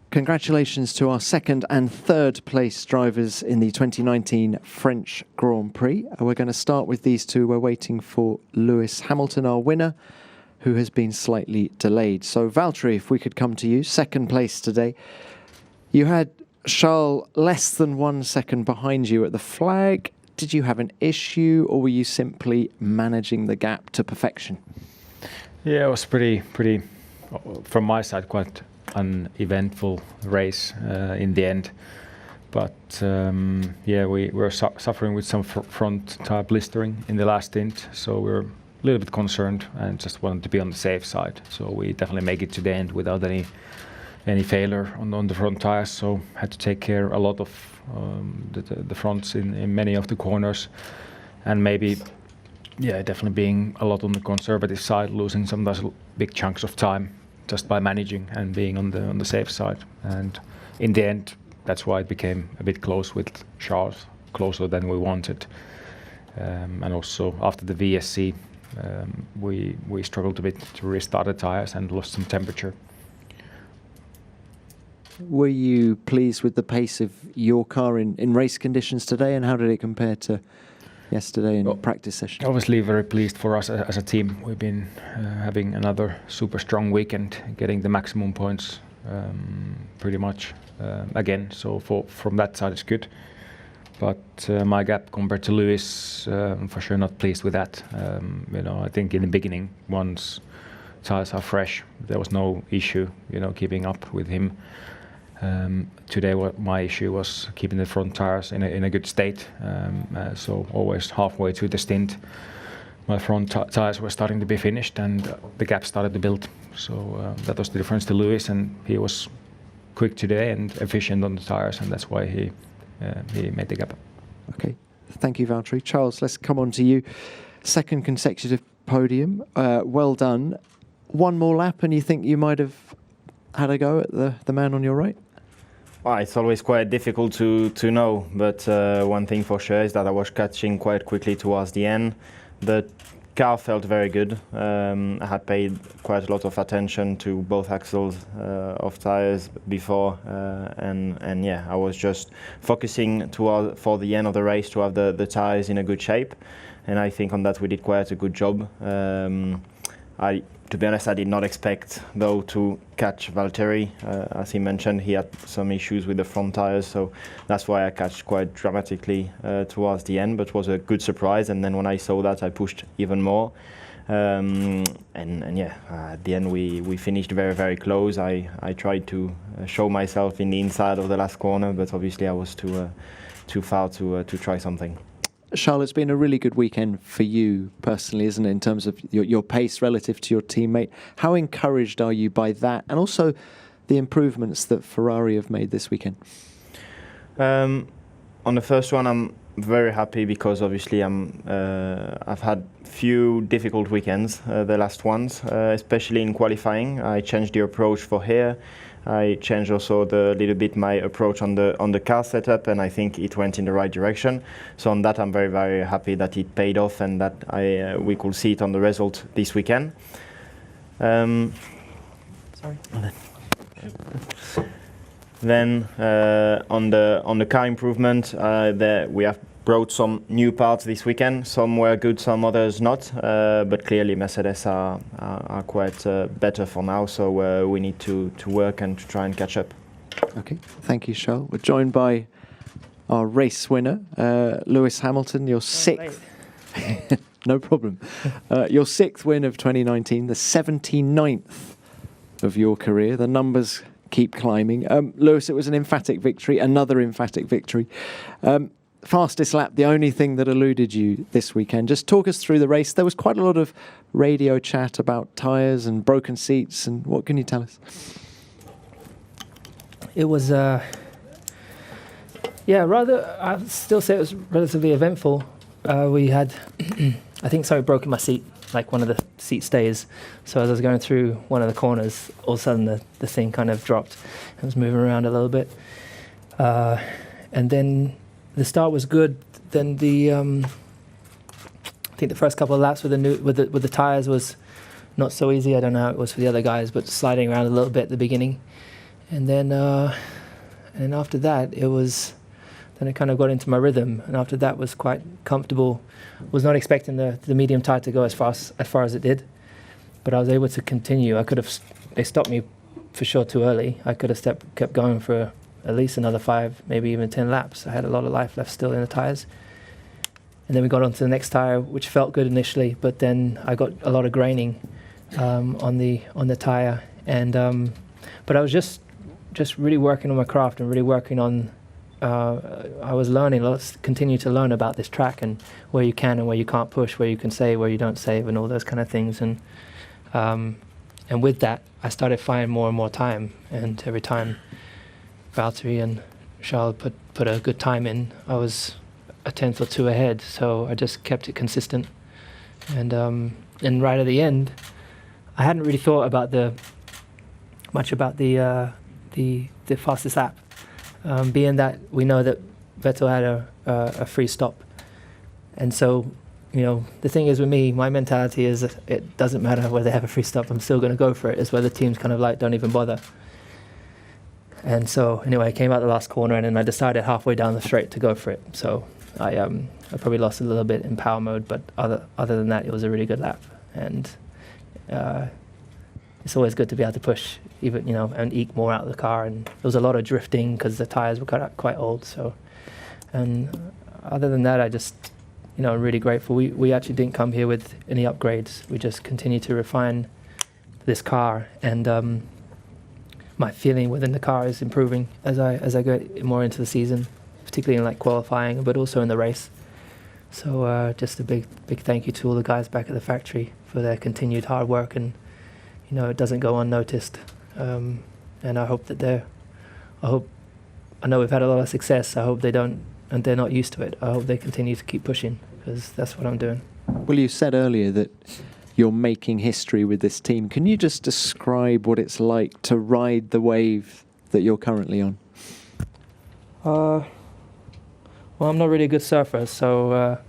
Congratulations to our second and third place drivers in the 2019 French Grand Prix. We're going to start with these two. We're waiting for Lewis Hamilton, our winner, who has been slightly delayed. So Valtteri, if we could come to you, second place today. You had Charles less than 1 second behind you at the flag. Did you have an issue, or were you simply managing the gap to perfection? Yeah, it was pretty, from my side, quite uneventful race in the end. But yeah, we were suffering with some front tire blistering in the last stint, so we were a little bit concerned and just wanted to be on the safe side. So we definitely make it to the end without any failure on the front tires. So had to take care a lot of the fronts in many of the corners, and maybe definitely being a lot on the conservative side, losing some big chunks of time just by managing and being on the safe side. And in the end, that's why it became a bit close with Charles, closer than we wanted. And also after the VSC, we struggled a bit to restart the tires and lost some temperature. Were you pleased with the pace of your car in race conditions today, and how did it compare to yesterday in practice session? Obviously very pleased for us as a team. We've been having another super strong weekend, getting the maximum points pretty much again. So from that side it's good. But my gap compared to Lewis, for sure not pleased with that. I think in the beginning, once tires are fresh, there was no issue, keeping up with him. Today my issue was keeping the front tires in a good state, so always halfway through the stint my front tires were starting to be finished and the gap started to build. So that was the difference to Lewis, and he was quick today and efficient on the tires, and that's why he made the gap. Okay, thank you, Valtteri. Charles, let's come on to you. Second consecutive podium, well done. One more lap and you think you might have had a go at the man on your right? Well, it's always quite difficult to know, but one thing for sure is that I was catching quite quickly towards the end. The car felt very good. I had paid quite a lot of attention to both axles of tires before, and yeah, I was just focusing for the end of the race to have the tires in a good shape, and I think on that we did quite a good job. To be honest, I did not expect, though, to catch Valtteri. As he mentioned, he had some issues with the front tires, so that's why I catched quite dramatically towards the end, but it was a good surprise. And then when I saw that, I pushed even more. And yeah, at the end, we finished very, very close. I tried to show myself in the inside of the last corner, but obviously I was too far to try something. Charles, it's been a really good weekend for you personally, isn't it, in terms of your pace relative to your teammate? How encouraged are you by that, and also the improvements that Ferrari have made this weekend? On the first one, I'm very happy because obviously I've had few difficult weekends, the last ones, especially in qualifying. I changed the approach for here. I changed also a little bit my approach on the car setup, and I think it went in the right direction. So on that, I'm very, very happy that it paid off and that we could see it on the result this weekend. Sorry. Then on the car improvement, we have brought some new parts this weekend. Some were good, some others not. But clearly Mercedes are quite better for now, so we need to work and to try and catch up. Okay, thank you, Charles. We're joined by our race winner, Lewis Hamilton, your sixth. No problem. Your sixth win of 2019, the 79th of your career. The numbers keep climbing. Lewis, it was an emphatic victory, another emphatic victory. Fastest lap, the only thing that eluded you this weekend. Just talk us through the race. There was quite a lot of radio chat about tyres and broken seats, and what can you tell us? It was, I'd still say it was relatively eventful. We had, I think, broken my seat, like one of the seat stays. So as I was going through one of the corners, all of a sudden the thing kind of dropped. I was moving around a little bit. And then the start was good. Then I think the first couple of laps with the tires was not so easy. I don't know how it was for the other guys, but sliding around a little bit at the beginning. and then after that then it kind of got into my rhythm, and after that was quite comfortable. Was not expecting the medium tire to go as far as it did, but I was able to continue. They stopped me for sure too early. I could have kept going for at least another 5, maybe even 10 laps. I had a lot of life left still in the tires. And then we got onto the next tire, which felt good initially, but then I got a lot of graining on the tire, and but I was just really working on my craft and really working on. I was learning. Let's continue to learn about this track and where you can and where you can't push, where you can save, where you don't save, and all those kind of things. And with that, I started finding more and more time. And every time Valtteri and Charles put a good time in, I was a tenth or two ahead. So I just kept it consistent. And right at the end, I hadn't really thought much about the fastest lap. Being that we know that Vettel had a free stop. And so, the thing is with me, my mentality is that it doesn't matter whether they have a free stop, I'm still going to go for it. It's where the team's kind of like, don't even bother. And so, anyway, I came out the last corner, and then I decided halfway down the straight to go for it. So I probably lost a little bit in power mode, but other than that, it was a really good lap. And it's always good to be able to push, even and eke more out of the car. And there was a lot of drifting because the tires were quite old. So, and other than that, I just really grateful. We actually didn't come here with any upgrades. We just continue to refine this car, and my feeling within the car is improving as I get more into the season, particularly in like qualifying, but also in the race. So just a big thank you to all the guys back at the factory for their continued hard work, and it doesn't go unnoticed. And I hope that I know we've had a lot of success. I hope they don't, and they're not used to it. I hope they continue to keep pushing, because that's what I'm doing. Well, you said earlier that you're making history with this team. Can you just describe what it's like to ride the wave that you're currently on? Well, I'm not really a good surfer, so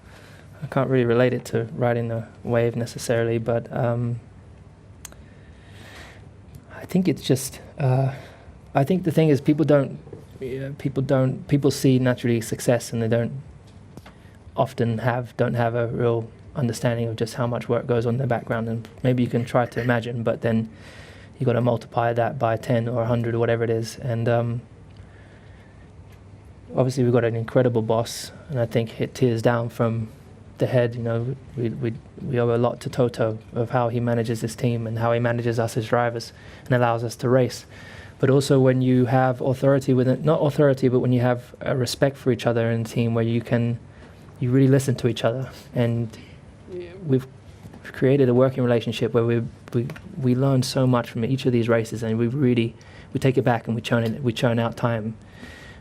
I can't really relate it to riding a wave necessarily, but I think it's just, I think the thing is people see naturally success, and they don't have a real understanding of just how much work goes on in the background. And maybe you can try to imagine, but then you got to multiply that by 10 or 100 or whatever it is. And obviously we've got an incredible boss, and I think it tears down from the head. We owe a lot to Toto of how he manages this team and how he manages us as drivers and allows us to race. But also when you have authority within, not authority, but when you have a respect for each other in a team where you really listen to each other. And we've created a working relationship where we learn so much from each of these races, and we take it back and we churn out time.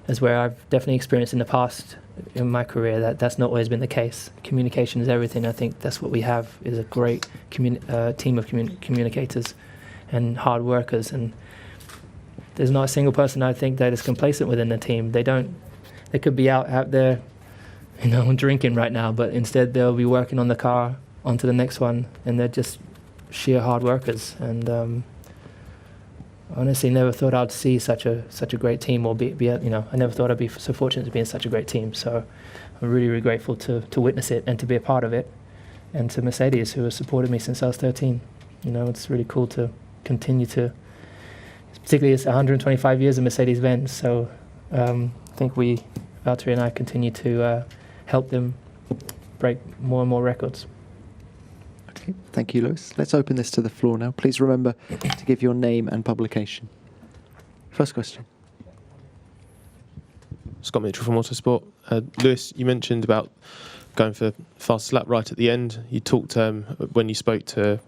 As where I've definitely experienced in the past in my career that's not always been the case. Communication is everything. I think that's what we have, is a great team of communicators and hard workers. And there's not a single person I think that is complacent within the team. They could be out there, drinking right now, but instead they'll be working on the car onto the next one, and they're just sheer hard workers. And honestly, never thought I'd see such a great team, or I never thought I'd be so fortunate to be in such a great team. So I'm really, really grateful to witness it and to be a part of it, and to Mercedes, who has supported me since I was 13. It's really cool to continue to, particularly it's 125 years of Mercedes-Benz. So I think Valtteri and I continue to help them break more and more records. Okay, thank you, Lewis. Let's open this to the floor now. Please remember to give your name and publication. First question. Scott Mitchell from Autosport. Lewis, you mentioned about going for fastest lap right at the end. You talked when you spoke to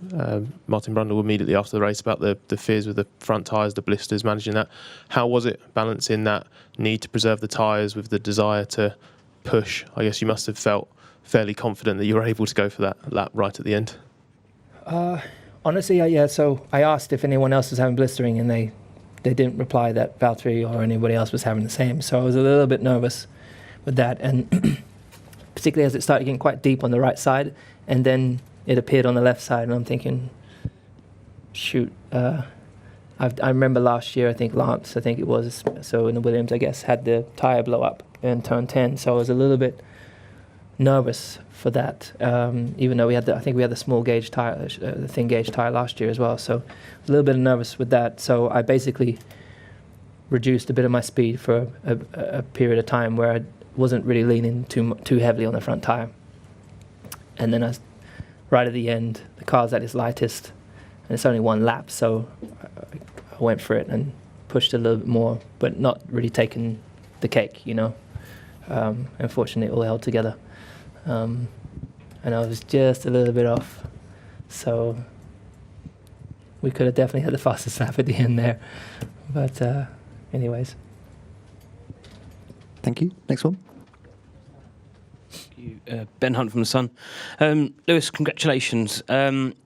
Martin Brundle immediately after the race about the fears with the front tyres, the blisters, managing that. How was it balancing that need to preserve the tyres with the desire to push? I guess you must have felt fairly confident that you were able to go for that lap right at the end. Honestly, yeah. So I asked if anyone else was having blistering, and they didn't reply that Valtteri or anybody else was having the same. So I was a little bit nervous with that, and particularly as it started getting quite deep on the right side, and then it appeared on the left side, and I'm thinking, shoot, I remember last year, I think Lance, I think it was, so in the Williams, I guess, had the tyre blow up in turn 10. So I was a little bit nervous for that, even though I think we had the small gauge tyre, the thin gauge tyre last year as well. So a little bit nervous with that. So I basically reduced a bit of my speed for a period of time where I wasn't really leaning too heavily on the front tyre. And then right at the end, the car's at its lightest, and it's only one lap, so I went for it and pushed a little bit more, but not really taking the cake, you know. Unfortunately, it all held together. And I was just a little bit off, so we could have definitely had the fastest lap at the end there. But anyways. Thank you. Next one. Ben Hunt from The Sun. Lewis, congratulations.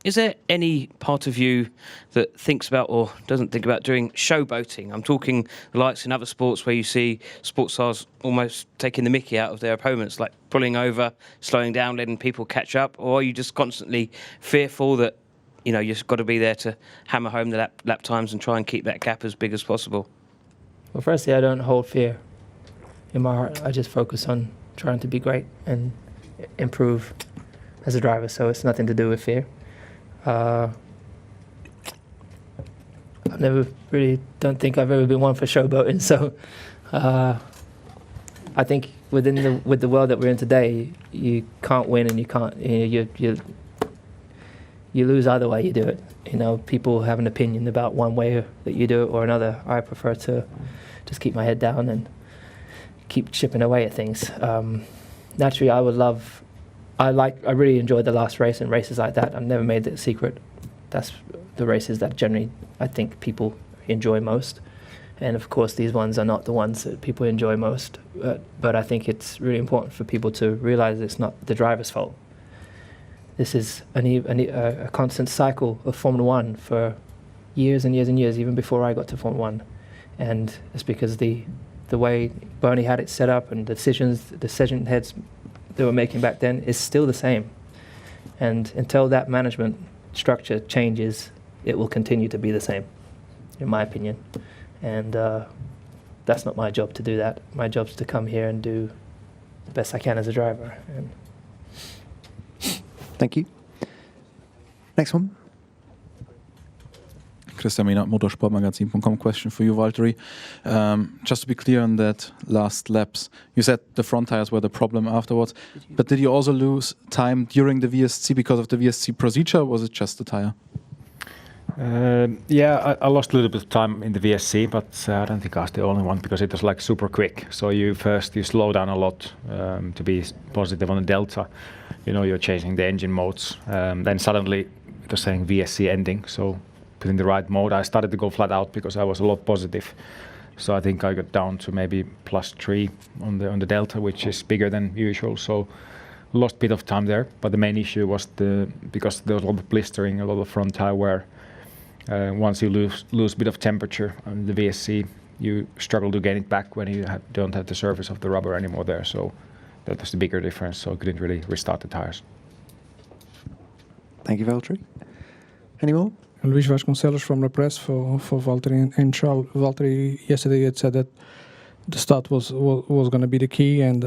Is there any part of you that thinks about or doesn't think about doing showboating? I'm talking the likes in other sports where you see sports stars almost taking the mickey out of their opponents, like pulling over, slowing down, letting people catch up, or are you just constantly fearful that you've got to be there to hammer home the lap times and try and keep that gap as big as possible? Well, firstly, I don't hold fear in my heart. I just focus on trying to be great and improve as a driver, so it's nothing to do with fear. I've never really don't think I've ever been one for showboating, so I think with the world that we're in today, you can't win and you can't you lose either way you do it. People have an opinion about one way that you do it or another. I prefer to just keep my head down and keep chipping away at things. Naturally, I really enjoyed the last race and races like that. I've never made it a secret. That's the races that generally I think people enjoy most. And of course, these ones are not the ones that people enjoy most. But I think it's really important for people to realize it's not the driver's fault. This is a constant cycle of Formula One for years and years and years, even before I got to Formula One. And it's because the way Bernie had it set up and the decision heads they were making back then is still the same. And until that management structure changes, it will continue to be the same, in my opinion. And that's not my job to do that. My job is to come here and do the best I can as a driver. And thank you. Next one. Christian Mina, motorsportmagazin.com. Question for you, Valtteri. Just to be clear on that last laps, you said the front tires were the problem afterwards, but did you also lose time during the VSC because of the VSC procedure, or was it just the tire? Yeah, I lost a little bit of time in the VSC, but I don't think I was the only one because it was like super quick. So you slow down a lot to be positive on the Delta. You're changing the engine modes. Then suddenly it was saying VSC ending, so in the right mode, I started to go flat out because I was a lot positive. So I think I got down to maybe +3 on the Delta, which is bigger than usual. So lost a bit of time there. But the main issue was because there was a lot of blistering, a lot of front tire wear. Once you lose a bit of temperature on the VSC, you struggle to gain it back when you don't have the surface of the rubber anymore there. So that was the bigger difference. So I couldn't really restart the tires. Thank you, Valtteri. Any more? Luis Vasconcelos from the press for Valtteri and Charles. Valtteri yesterday had said that the start was going to be the key, and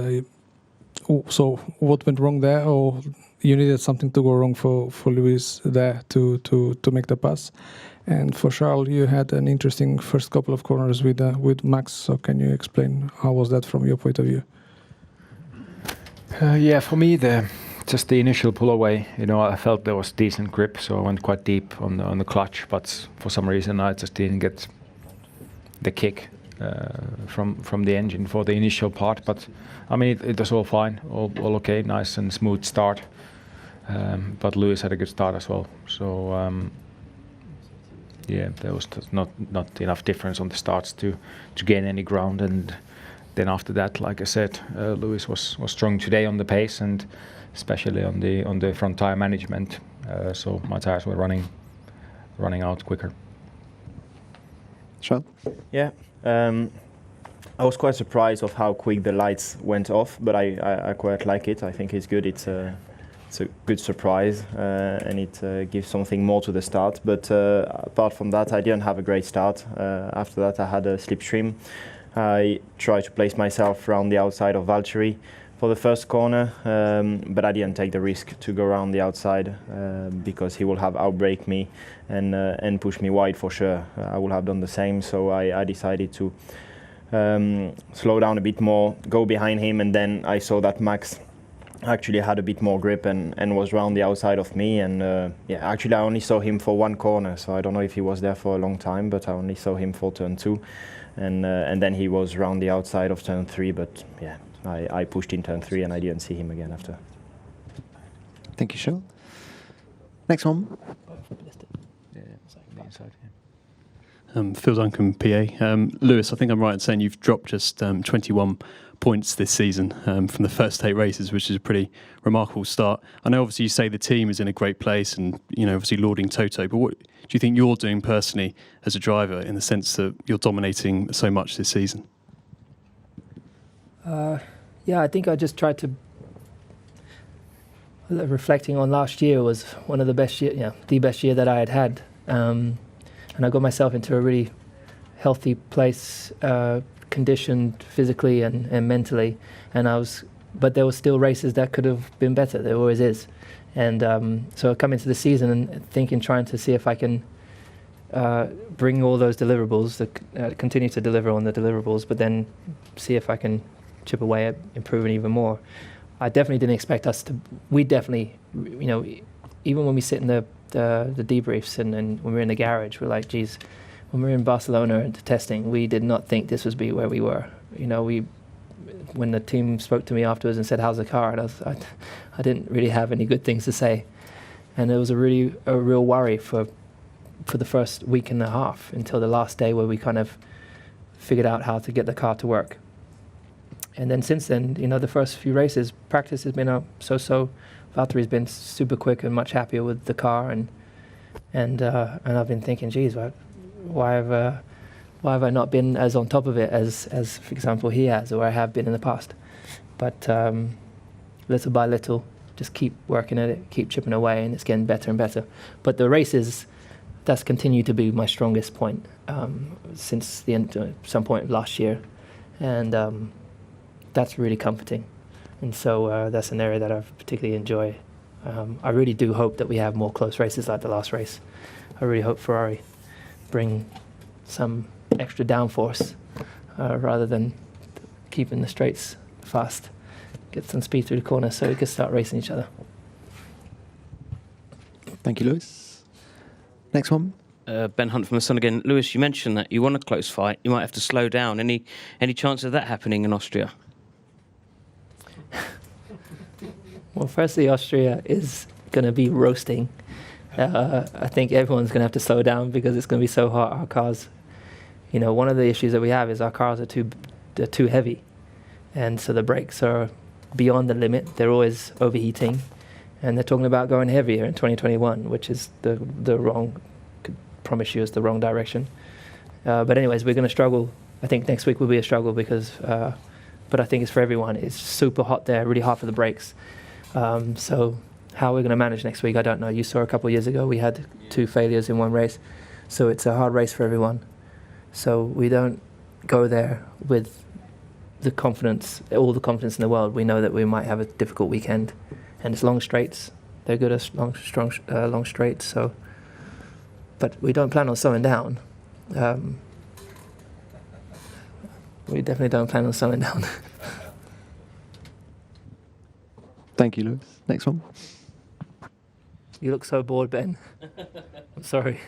so what went wrong there, or you needed something to go wrong for Luis there to make the pass? And for Charles, you had an interesting first couple of corners with Max. So can you explain how was that from your point of view? Yeah, for me just the initial pull away, I felt there was decent grip, so I went quite deep on the clutch. But for some reason, I just didn't get the kick from the engine for the initial part. But I mean, it was all fine, all okay, nice and smooth start. But Lewis had a good start as well. So yeah, there was not enough difference on the starts to gain any ground. And then after that, like I said, Lewis was strong today on the pace and especially on the front tire management. So my tires were running out quicker. Charles? Yeah. I was quite surprised of how quick the lights went off, but I quite like it. I think it's good. It's it's a good surprise, and it gives something more to the start. But apart from that, I didn't have a great start. After that, I had a slipstream. I tried to place myself around the outside of Valtteri for the first corner, but I didn't take the risk to go around the outside because he will have outbrake me and push me wide for sure. I would have done the same, so I decided to slow down a bit more, go behind him, and then I saw that Max actually had a bit more grip and was round the outside of me. And yeah, actually I only saw him for one corner, so I don't know if he was there for a long time, but I only saw him for turn 2, and then he was round the outside of turn 3. But yeah, I pushed in turn 3 and I didn't see him again after. Thank you, Charles. Next one. Phil Duncan, PA. Lewis, I think I'm right in saying you've dropped just 21 points this season from the first 8 races, which is a pretty remarkable start. I know obviously you say the team is in a great place and, you know, obviously lauding Toto, but what do you think you're doing personally as a driver in the sense that you're dominating so much this season? Yeah, I think I just tried to. Reflecting on last year was one of the best year, the best year that I had, and I got myself into a really healthy place, conditioned physically and mentally, but there were still races that could have been better. There always is, and so I come into the season and thinking, trying to see if I can bring all those deliverables, continue to deliver on the deliverables, but then see if I can chip away at improving even more. I definitely didn't expect us to. We definitely, you know, even when we sit in the debriefs and when we're in the garage, we're like, geez, when we were in Barcelona and testing, we did not think this would be where we were. You know, when the team spoke to me afterwards and said, "How's the car?" and I didn't really have any good things to say, and it was a real worry for the first week and a half until the last day where we kind of figured out how to get the car to work. And then since then, you know, the first few races, practice has been so. Valtteri's been super quick and much happier with the car, and I've been thinking, geez, why have I not been as on top of it as for example he has, or I have been in the past? But little by little, just keep working at it, keep chipping away, and it's getting better and better. But the races, that's continued to be my strongest point since the end, some point of last year, and that's really comforting. And so that's an area that I particularly enjoy. I really do hope that we have more close races like the last race. I really hope Ferrari bring some extra downforce rather than keeping the straights fast. Get some speed through the corner so we can start racing each other. Thank you, Lewis. Next one. Ben Hunt from The Sun again. Lewis, you mentioned that you want a close fight. You might have to slow down. Any chance of that happening in Austria? Well, firstly, Austria is going to be roasting. I think everyone's going to have to slow down because it's going to be so hot. Our cars, you know, one of the issues that we have is our cars are too heavy, and so the brakes are beyond the limit. They're always overheating, and they're talking about going heavier in 2021, which is the wrong. Could promise you, it's the wrong direction. But anyways, we're going to struggle. I think next week will be a struggle because. But I think it's for everyone. It's super hot there, really hard for the brakes. So how we're going to manage next week, I don't know. You saw a couple of years ago we had 2 failures in one race. So it's a hard race for everyone. So we don't go there with the confidence, all the confidence in the world. We know that we might have a difficult weekend. And it's long straights. They're good at long straights. So, but we don't plan on slowing down. We definitely don't plan on slowing down. Thank you, Lewis. Next one. You look so bored, Ben. I'm sorry.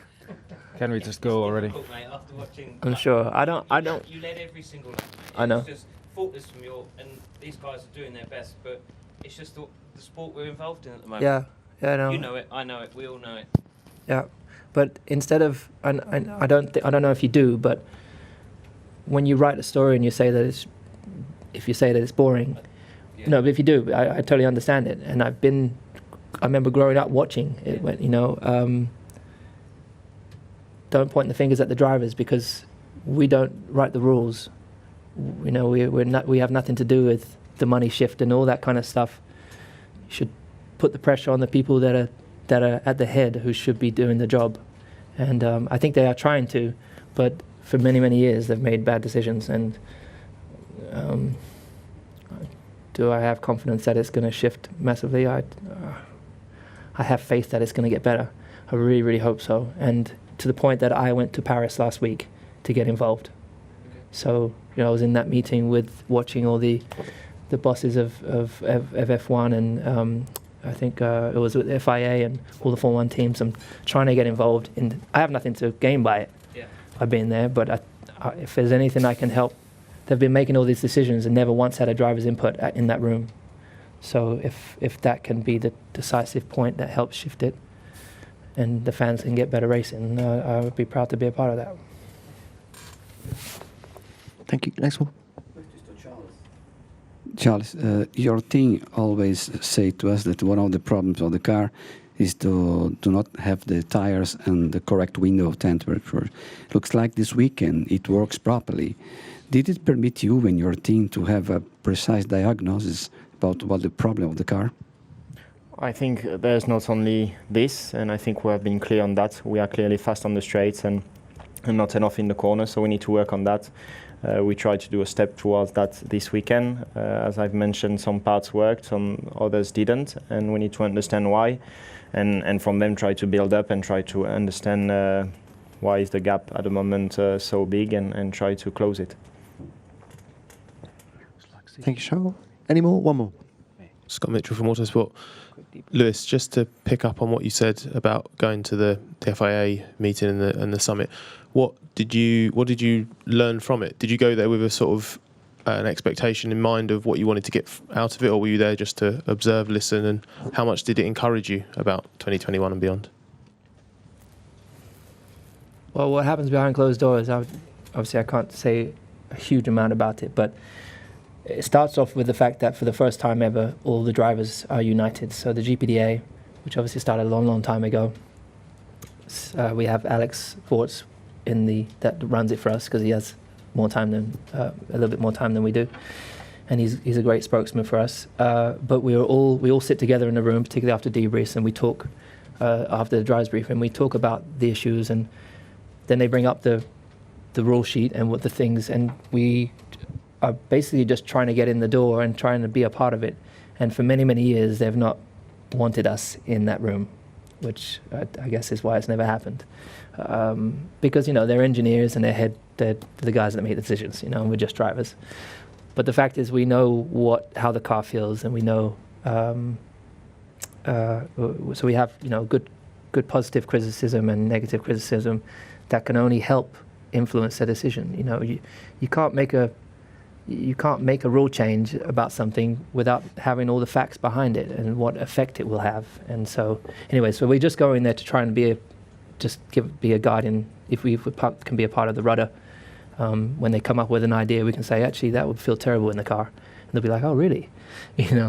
Can we just go already? After watching, I'm sure. I don't. You led every single lap. I know. It's just faultless from and these guys are doing their best, but it's just the sport we're involved in at the moment. Yeah, I know. You know it. I know it. We all know it. Yeah, but instead of, and I don't know if you do, but when you write a story and you say that if you say that it's boring, Yeah. no, but if you do, I totally understand it. And I remember growing up watching it. When, you know, don't point the fingers at the drivers because we don't write the rules. You know, we have nothing to do with the money shift and all that kind of stuff. You should put the pressure on the people that are at the head who should be doing the job. And I think they are trying to, but for many, many years they've made bad decisions. And do I have confidence that it's going to shift massively? I have faith that it's going to get better. I really, really hope so. And to the point that I went to Paris last week to get involved. So, you know, I was in that meeting with watching all the bosses of F1 and I think it was with FIA and all the Formula 1 teams. I'm trying to get involved in. I have nothing to gain by it. by being there, but if there's anything I can help, they've been making all these decisions and never once had a driver's input in that room. So if that can be the decisive point that helps shift it and the fans can get better racing, I would be proud to be a part of that. Thank you. Next one. Charles, your team always say to us that one of the problems of the car is to not have the tires and the correct window of temperature. Looks like this weekend it works properly. Did it permit you and your team to have a precise diagnosis about what the problem of the car? I think there's not only this, and I think we have been clear on that. We are clearly fast on the straights and not enough in the corner, so we need to work on that. We tried to do a step towards that this weekend. As I've mentioned, some parts worked, some others didn't, and we need to understand why, and from them try to build up and try to understand why is the gap at the moment so big and try to close it. Thank you, Charles. Any more? One more. Scott Mitchell from Autosport. Lewis, just to pick up on what you said about going to the FIA meeting and the summit, what did you learn from it? Did you go there with a sort of an expectation in mind of what you wanted to get out of it, or were you there just to observe, listen, and how much did it encourage you about 2021 and beyond? Well, what happens behind closed doors, obviously I can't say a huge amount about it, but it starts off with the fact that for the first time ever, all the drivers are united. So the GPDA, which obviously started a long, long time ago, we have Alex Forts that runs it for us because he has more time than a little bit more time than we do, and he's a great spokesman for us. But we all sit together in a room, particularly after debriefs, and we talk after the drivers brief, and we talk about the issues, and then they bring up the rule sheet and what the things, and we are basically just trying to get in the door and trying to be a part of it. And for many, many years, they've not wanted us in that room, which I guess is why it's never happened. Because, they're engineers and they're the guys that make the decisions, and we're just drivers. But the fact is we know how the car feels, and we know, so we have, good positive criticism and negative criticism that can only help influence a decision. You can't make a rule change about something without having all the facts behind it and what effect it will have. And so, anyway, so we're just going there to try and be a guardian. If we can be a part of the rudder, when they come up with an idea, we can say, actually, that would feel terrible in the car. And they'll be like, oh, really?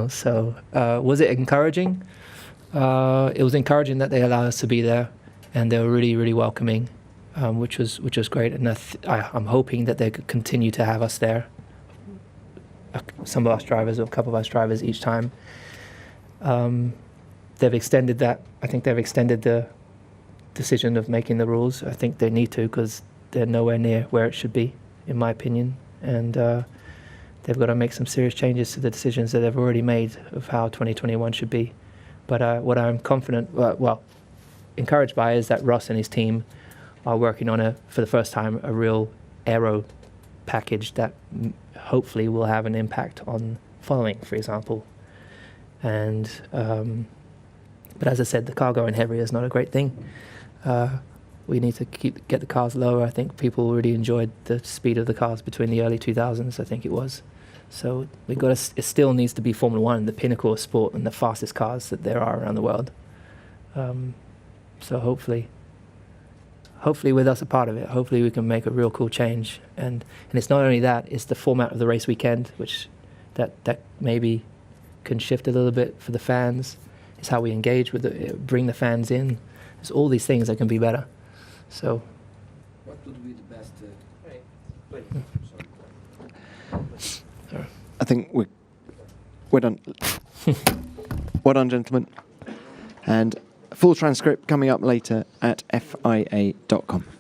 So was it encouraging? It was encouraging that they allowed us to be there, and they were really, really welcoming, which was great. And I'm hoping that they could continue to have us there. Some of us drivers, or a couple of us drivers each time. They've extended that. I think they've extended the decision of making the rules. I think they need to, because they're nowhere near where it should be, in my opinion. And they've got to make some serious changes to the decisions that they've already made of how 2021 should be. But what I'm encouraged by is that Ross and his team are working on for the first time, a real aero package that hopefully will have an impact on following, for example. And but as I said, the car going heavier is not a great thing. We need to get the cars lower. I think people really enjoyed the speed of the cars between the early 2000s, I think it was. So it still needs to be Formula One, the pinnacle of sport and the fastest cars that there are around the world. So hopefully with us a part of it, hopefully we can make a real cool change. And it's not only that, it's the format of the race weekend, which that maybe can shift a little bit for the fans. It's how we engage bring the fans in. There's all these things that can be better. So what would be the best? I think we're done. Well done, gentlemen. And full transcript coming up later at FIA.com.